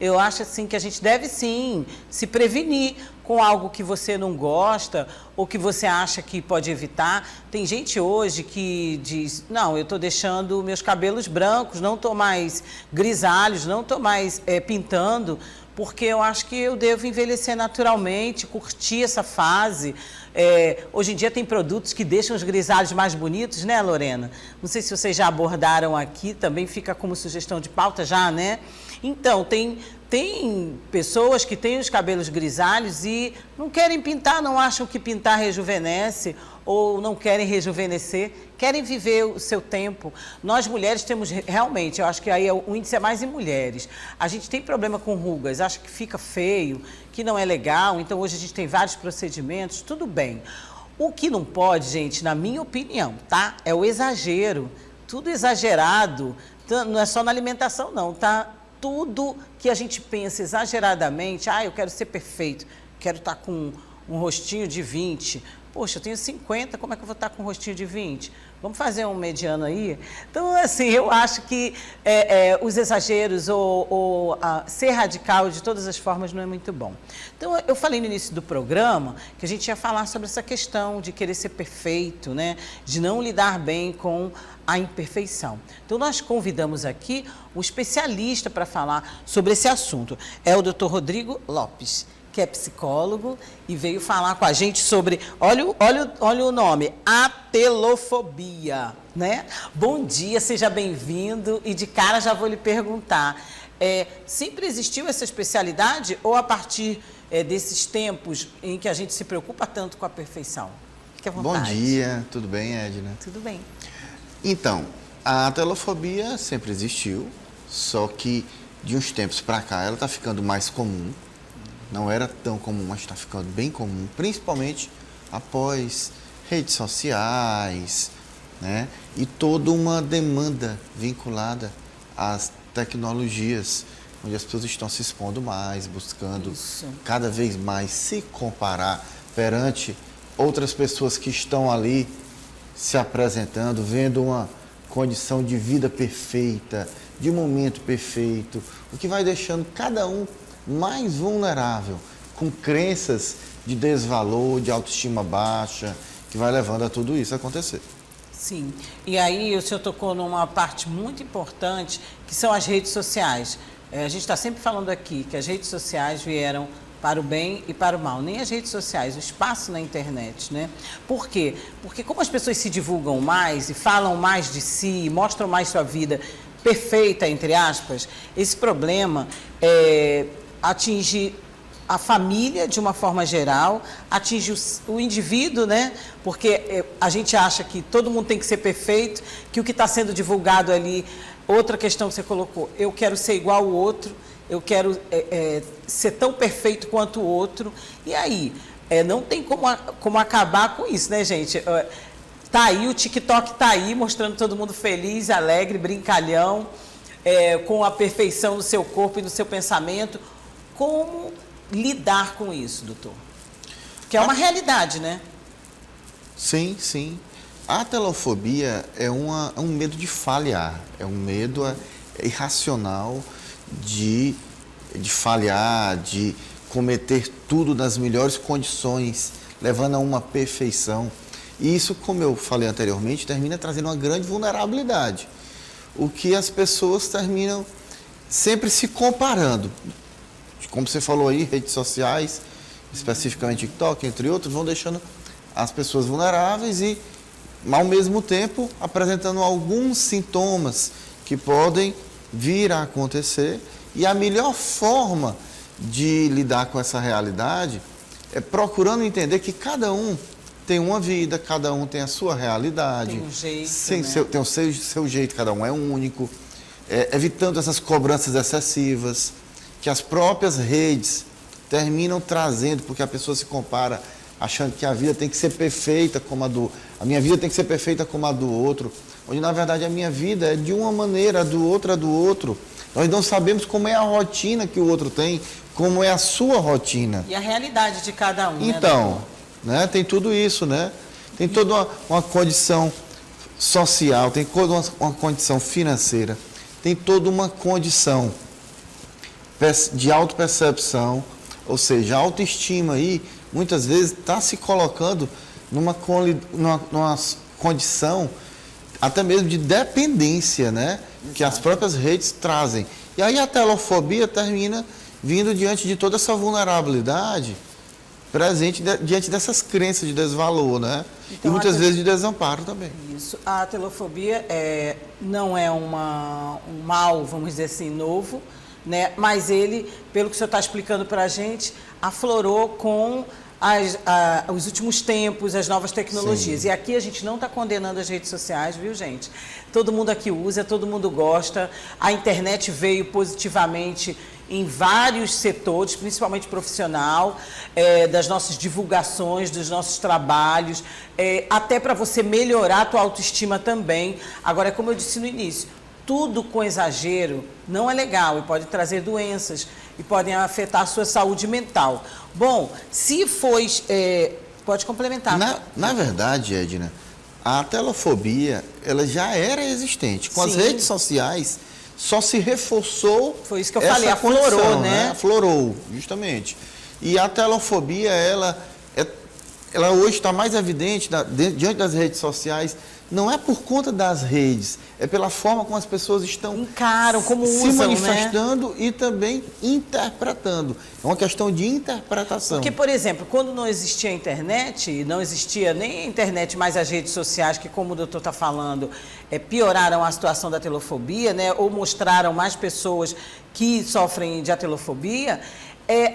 Eu acho assim que a gente deve sim se prevenir com algo que você não gosta ou que você acha que pode evitar. Tem gente hoje que diz, não, eu estou deixando meus cabelos brancos, não estou mais grisalhos, não estou mais pintando, porque eu acho que eu devo envelhecer naturalmente, curtir essa fase. Hoje em dia tem produtos que deixam os grisalhos mais bonitos, né, Lorena? Não sei se vocês já abordaram aqui, também fica como sugestão de pauta já, né? Então, tem pessoas que têm os cabelos grisalhos e não querem pintar, não acham que pintar rejuvenesce ou não querem rejuvenescer, querem viver o seu tempo. Nós mulheres temos realmente, eu acho que aí o índice é mais em mulheres. A gente tem problema com rugas, acha que fica feio, que não é legal, então hoje a gente tem vários procedimentos, tudo bem. O que não pode, gente, na minha opinião, tá? É o exagero, tudo exagerado, não é só na alimentação não, tá? Tudo que a gente pensa exageradamente, eu quero ser perfeito, quero estar com um rostinho de 20. Poxa, eu tenho 50, como é que eu vou estar com um rostinho de 20? Vamos fazer um mediano aí? Então, assim, eu acho que os exageros ou ser radical de todas as formas não é muito bom. Então, eu falei no início do programa que a gente ia falar sobre essa questão de querer ser perfeito, né? De não lidar bem com a imperfeição. Então, nós convidamos aqui um especialista para falar sobre esse assunto. É o Dr. Rodrigo Lopes, que é psicólogo e veio falar com a gente sobre, olha o nome, atelofobia, né? Bom dia, seja bem-vindo e de cara já vou lhe perguntar, sempre existiu essa especialidade ou a partir desses tempos em que a gente se preocupa tanto com a perfeição? Fique à vontade. Bom dia, tudo bem, Edna? Tudo bem. Então, a atelofobia sempre existiu, só que de uns tempos para cá ela está ficando mais comum. Não era tão comum, mas está ficando bem comum, principalmente após redes sociais, né? E toda uma demanda vinculada às tecnologias, onde as pessoas estão se expondo mais, buscando cada vez mais se comparar perante outras pessoas que estão ali se apresentando, vendo uma condição de vida perfeita, de momento perfeito, o que vai deixando cada um mais vulnerável, com crenças de desvalor, de autoestima baixa, que vai levando a tudo isso acontecer. Sim, e aí o senhor tocou numa parte muito importante, que são as redes sociais. A gente está sempre falando aqui que as redes sociais vieram para o bem e para o mal, nem as redes sociais, o espaço na internet, né? Por quê? Porque como as pessoas se divulgam mais e falam mais de si, mostram mais sua vida perfeita, entre aspas, esse problema atinge a família de uma forma geral, atinge o indivíduo, né? Porque a gente acha que todo mundo tem que ser perfeito, que o que está sendo divulgado ali, outra questão que você colocou, eu quero ser igual ao outro, eu quero ser tão perfeito quanto o outro, e aí, não tem como acabar com isso, né, gente? Tá aí, o TikTok tá aí, mostrando todo mundo feliz, alegre, brincalhão, com a perfeição do seu corpo e do seu pensamento. Como lidar com isso, doutor? Que é uma realidade, né? Sim, sim. A atelofobia é um medo de falhar, é um medo irracional de falhar, de cometer tudo nas melhores condições, levando a uma perfeição. E isso, como eu falei anteriormente, termina trazendo uma grande vulnerabilidade. O que as pessoas terminam sempre se comparando. Como você falou aí, redes sociais, especificamente TikTok, entre outros, vão deixando as pessoas vulneráveis e, ao mesmo tempo, apresentando alguns sintomas que podem vir a acontecer. E a melhor forma de lidar com essa realidade é procurando entender que cada um tem uma vida, cada um tem a sua realidade. Tem um jeito, tem o seu jeito, cada um é único. Evitando essas cobranças excessivas, que as próprias redes terminam trazendo, porque a pessoa se compara achando que a vida tem que ser perfeita como a minha vida tem que ser perfeita como a do outro, onde na verdade a minha vida é de uma maneira, a do outro é do outro. Nós não sabemos como é a rotina que o outro tem, como é a sua rotina. E a realidade de cada um, então, né, tem tudo isso, né? Tem toda uma condição social, tem toda uma condição financeira, tem toda uma condição de autopercepção, ou seja, a autoestima aí, muitas vezes está se colocando numa condição até mesmo de dependência, né? Que as próprias redes trazem. E aí a telofobia termina vindo diante de toda essa vulnerabilidade presente diante dessas crenças de desvalor, né? Então, e muitas vezes de desamparo também. Isso. A telofobia não é um mal, vamos dizer assim, novo, né? Mas ele, pelo que o senhor está explicando para a gente, aflorou com os últimos tempos, as novas tecnologias. Sim. E aqui a gente não está condenando as redes sociais, viu, gente? Todo mundo aqui usa, todo mundo gosta. A internet veio positivamente em vários setores, principalmente profissional, das nossas divulgações, dos nossos trabalhos, até para você melhorar a tua autoestima também. Agora, como eu disse no início, tudo com exagero não é legal e pode trazer doenças e podem afetar a sua saúde mental. Bom, se foi... pode complementar. Na verdade, Edna, a telofobia ela já era existente. Com as Sim. redes sociais, só se reforçou. Foi isso que eu falei, aflorou, né? Aflorou, justamente. E a telofobia, ela hoje está mais evidente diante das redes sociais. Não é por conta das redes, é pela forma como as pessoas estão encaram, como se usam, manifestando, né? E também interpretando. É uma questão de interpretação. Porque, por exemplo, quando não existia a internet, não existia nem a internet, mais as redes sociais, que, como o doutor está falando, pioraram a situação da telofobia, né? Ou mostraram mais pessoas que sofrem de atelofobia.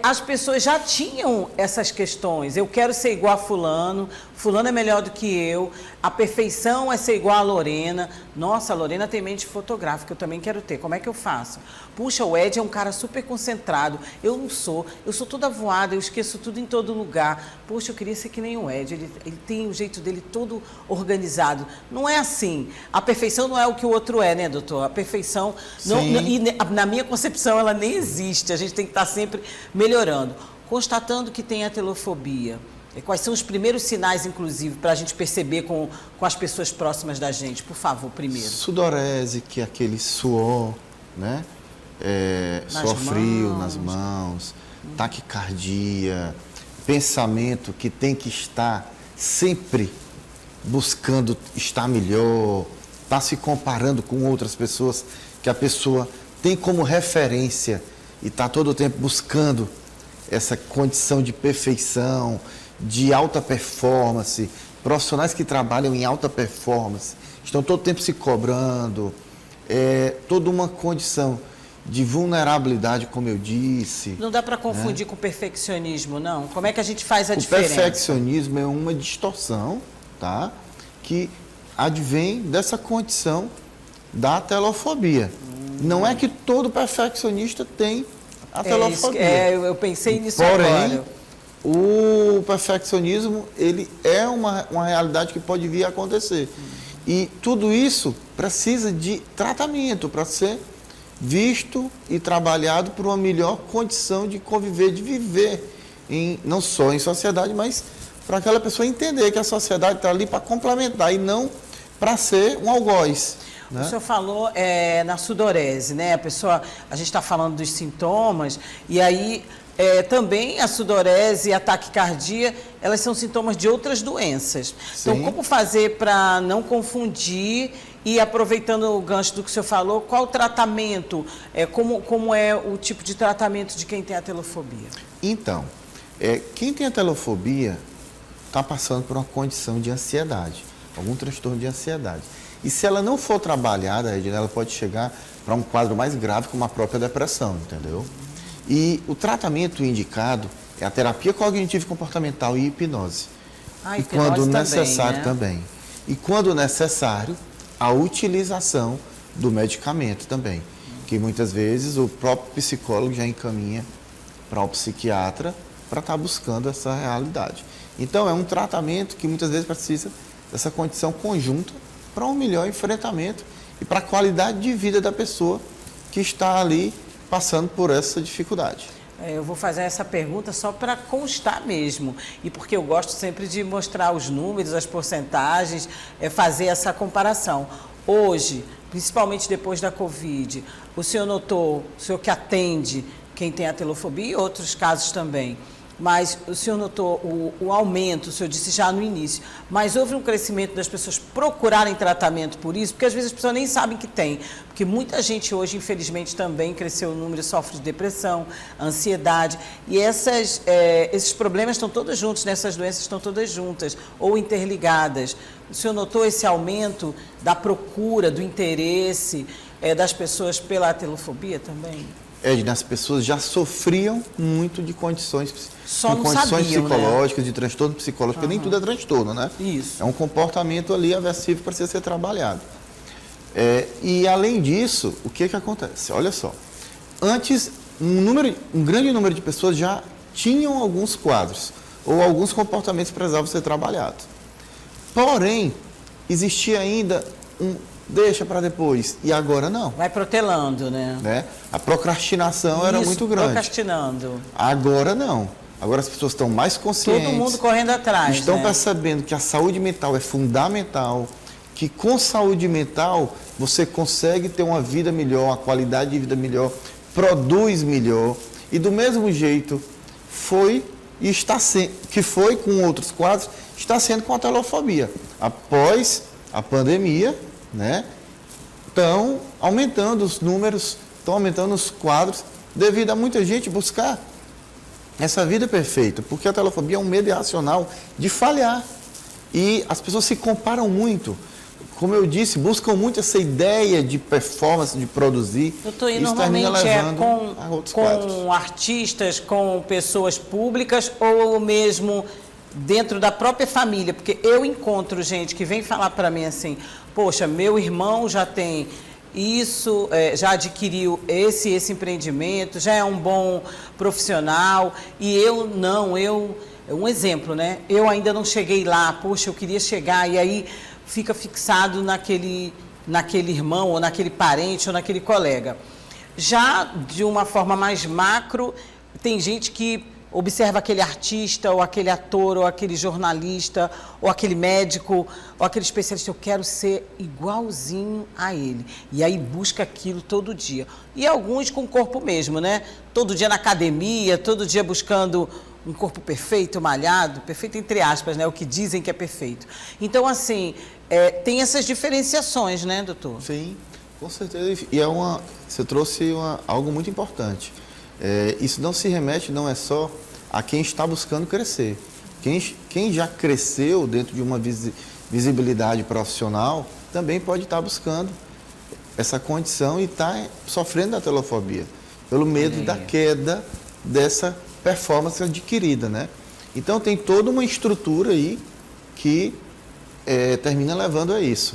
As pessoas já tinham essas questões. Eu quero ser igual a fulano, fulano é melhor do que eu, a perfeição é ser igual a Lorena. Nossa, a Lorena tem mente fotográfica, eu também quero ter. Como é que eu faço? Puxa, o Ed é um cara super concentrado. Eu não sou, eu sou toda voada, eu esqueço tudo em todo lugar. Poxa, eu queria ser que nem o Ed, ele tem o jeito dele todo organizado. Não é assim. A perfeição não é o que o outro é, né, doutor? A perfeição, na minha concepção, ela nem existe. A gente tem que estar sempre melhorando. Constatando que tem a telofobia. Quais são os primeiros sinais, inclusive, para a gente perceber com as pessoas próximas da gente? Por favor, primeiro. Sudorese, que é aquele suor, né? Suor frio nas mãos, taquicardia, pensamento que tem que estar sempre buscando estar melhor, está se comparando com outras pessoas que a pessoa tem como referência e está todo o tempo buscando essa condição de perfeição, de alta performance, profissionais que trabalham em alta performance, estão todo o tempo se cobrando, toda uma condição de vulnerabilidade, como eu disse. Não dá para confundir com perfeccionismo, não? Como é que a gente faz a diferença? O perfeccionismo é uma distorção, tá? Que advém dessa condição da telofobia. Não é que todo perfeccionista tem a telofobia. Eu pensei nisso Porém, agora. O perfeccionismo, ele é uma realidade que pode vir a acontecer. E tudo isso precisa de tratamento para ser visto e trabalhado por uma melhor condição de conviver, de viver, não só em sociedade, mas para aquela pessoa entender que a sociedade está ali para complementar e não para ser um algoz. Né? O senhor falou na sudorese, né? A gente está falando dos sintomas, e aí também a sudorese e a taquicardia, elas são sintomas de outras doenças. Sim. Então, como fazer para não confundir? E aproveitando o gancho do que o senhor falou, qual o tratamento, como é o tipo de tratamento de quem tem a telofobia? Então, quem tem a telofobia está passando por uma condição de ansiedade, algum transtorno de ansiedade. E se ela não for trabalhada, ela pode chegar para um quadro mais grave, como a própria depressão, entendeu? E o tratamento indicado é a terapia cognitivo-comportamental e hipnose. E quando necessário também. E quando necessário, a utilização do medicamento também, que muitas vezes o próprio psicólogo já encaminha para o psiquiatra para estar buscando essa realidade. Então, é um tratamento que muitas vezes precisa dessa condição conjunta para um melhor enfrentamento e para a qualidade de vida da pessoa que está ali passando por essa dificuldade. Eu vou fazer essa pergunta só para constar mesmo, e porque eu gosto sempre de mostrar os números, as porcentagens, fazer essa comparação. Hoje, principalmente depois da Covid, o senhor notou, o senhor que atende quem tem a telofobia e outros casos também. Mas o senhor notou o aumento, o senhor disse já no início, mas houve um crescimento das pessoas procurarem tratamento por isso, porque às vezes as pessoas nem sabem que tem, porque muita gente hoje, infelizmente, também cresceu o número, sofre de depressão, ansiedade, e esses problemas estão todos juntos, essas doenças estão todas juntas ou interligadas. O senhor notou esse aumento da procura, do interesse das pessoas pela telofobia também? As pessoas já sofriam muito de condições Sabiam, psicológicas, né? De transtorno psicológico, porque nem tudo é transtorno, né? Isso. É um comportamento ali aversivo que precisa ser trabalhado. E além disso, o que acontece? Olha só, antes um grande número de pessoas já tinham alguns quadros ou alguns comportamentos que precisavam ser trabalhados. Porém, existia ainda deixa para depois, e agora não. Vai protelando, né? A procrastinação era muito grande. Procrastinando. Agora não. Agora as pessoas estão mais conscientes. Todo mundo correndo atrás, estão percebendo que a saúde mental é fundamental, que com saúde mental você consegue ter uma vida melhor, uma qualidade de vida melhor, produz melhor. E do mesmo jeito que foi com outros quadros, está sendo com a telofobia. Após a pandemia, né? Estão aumentando os números, estão aumentando os quadros, devido a muita gente buscar essa vida perfeita, porque a telofobia é um medo irracional de falhar. E as pessoas se comparam muito. Como eu disse, buscam muito essa ideia de performance, de produzir. Doutor, e normalmente com artistas, com pessoas públicas ou mesmo dentro da própria família? Porque eu encontro gente que vem falar para mim assim, poxa, meu irmão já tem isso, já adquiriu esse empreendimento, já é um bom profissional e eu não, um exemplo, né? Eu ainda não cheguei lá, poxa, eu queria chegar, e aí fica fixado naquele irmão, ou naquele parente, ou naquele colega. Já de uma forma mais macro, tem gente que observa aquele artista, ou aquele ator, ou aquele jornalista, ou aquele médico, ou aquele especialista, eu quero ser igualzinho a ele. E aí busca aquilo todo dia. E alguns com o corpo mesmo, né? Todo dia na academia, todo dia buscando um corpo perfeito, malhado, perfeito entre aspas, né? O que dizem que é perfeito. Então, assim, tem essas diferenciações, né, doutor? Sim, com certeza. E você trouxe algo muito importante. Isso não se remete, não é só a quem está buscando crescer. Quem já cresceu dentro de uma visibilidade profissional também pode estar buscando essa condição e está sofrendo da telofobia, pelo medo da queda dessa performance adquirida, né? Então tem toda uma estrutura aí que termina levando a isso.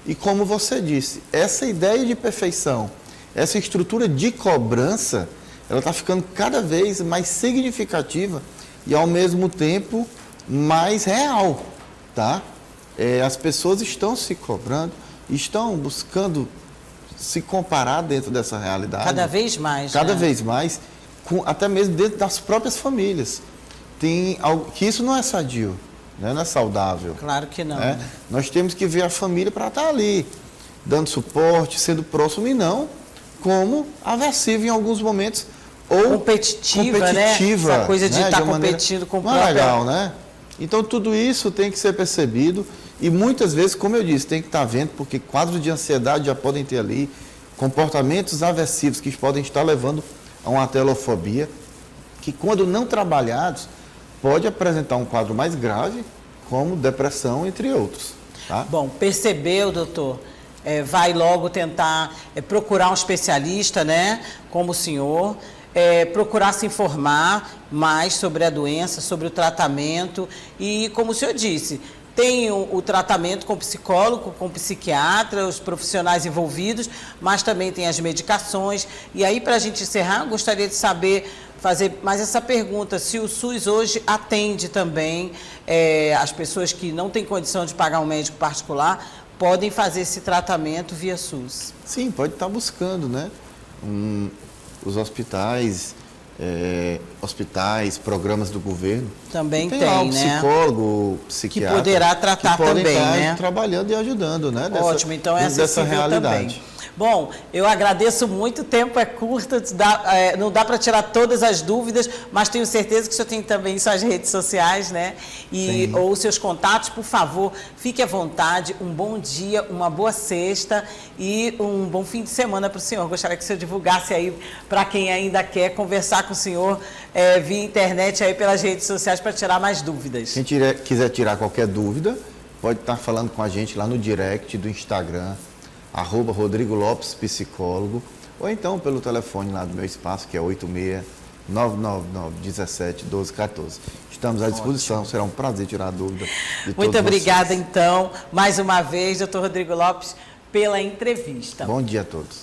E como você disse, essa ideia de perfeição, essa estrutura de cobrança, ela está ficando cada vez mais significativa e, ao mesmo tempo, mais real, tá? As pessoas estão se cobrando, estão buscando se comparar dentro dessa realidade. Cada vez mais, Cada vez mais, até mesmo dentro das próprias famílias. Tem algo que isso não é sadio, né? Não é saudável. Claro que não. Nós temos que ver a família para estar ali, dando suporte, sendo próximo, e não como aversivo em alguns momentos, ou competitiva, né? Essa coisa de estar competindo com o próprio... Não é legal, né? Então, tudo isso tem que ser percebido e, muitas vezes, como eu disse, tem que estar vendo, porque quadros de ansiedade já podem ter ali, comportamentos aversivos que podem estar levando a uma telofobia, que, quando não trabalhados, pode apresentar um quadro mais grave, como depressão, entre outros. Tá? Bom, percebeu, doutor? Vai logo tentar procurar um especialista, né? Como o senhor... procurar se informar mais sobre a doença, sobre o tratamento e, como o senhor disse, tem o tratamento com psicólogo, com psiquiatra, os profissionais envolvidos, mas também tem as medicações. E aí, para a gente encerrar, gostaria de fazer mais essa pergunta, se o SUS hoje atende também as pessoas que não têm condição de pagar um médico particular, podem fazer esse tratamento via SUS? Sim, pode estar buscando, né? Os hospitais, programas do governo. Também tem, lá um né? Psicólogo, psiquiatra. Que poderá tratar que podem também, estar né? trabalhando e ajudando, né? Ótimo, então é dessa acessível realidade. também. Bom, eu agradeço muito, o tempo é curto, não dá para tirar todas as dúvidas, mas tenho certeza que o senhor tem também suas redes sociais, né? Ou seus contatos, por favor, fique à vontade, um bom dia, uma boa sexta e um bom fim de semana para o senhor. Gostaria que o senhor divulgasse aí para quem ainda quer conversar com o senhor via internet, aí pelas redes sociais, para tirar mais dúvidas. Quem quiser tirar qualquer dúvida, pode estar falando com a gente lá no direct do Instagram, @Rodrigo Lopes Psicólogo, ou então pelo telefone lá do meu espaço, que é 86-999-17-1214. Estamos à disposição, ótimo. Será um prazer tirar a dúvida de todos Muito obrigada, vocês. então, mais uma vez, doutor Rodrigo Lopes, pela entrevista. Bom dia a todos.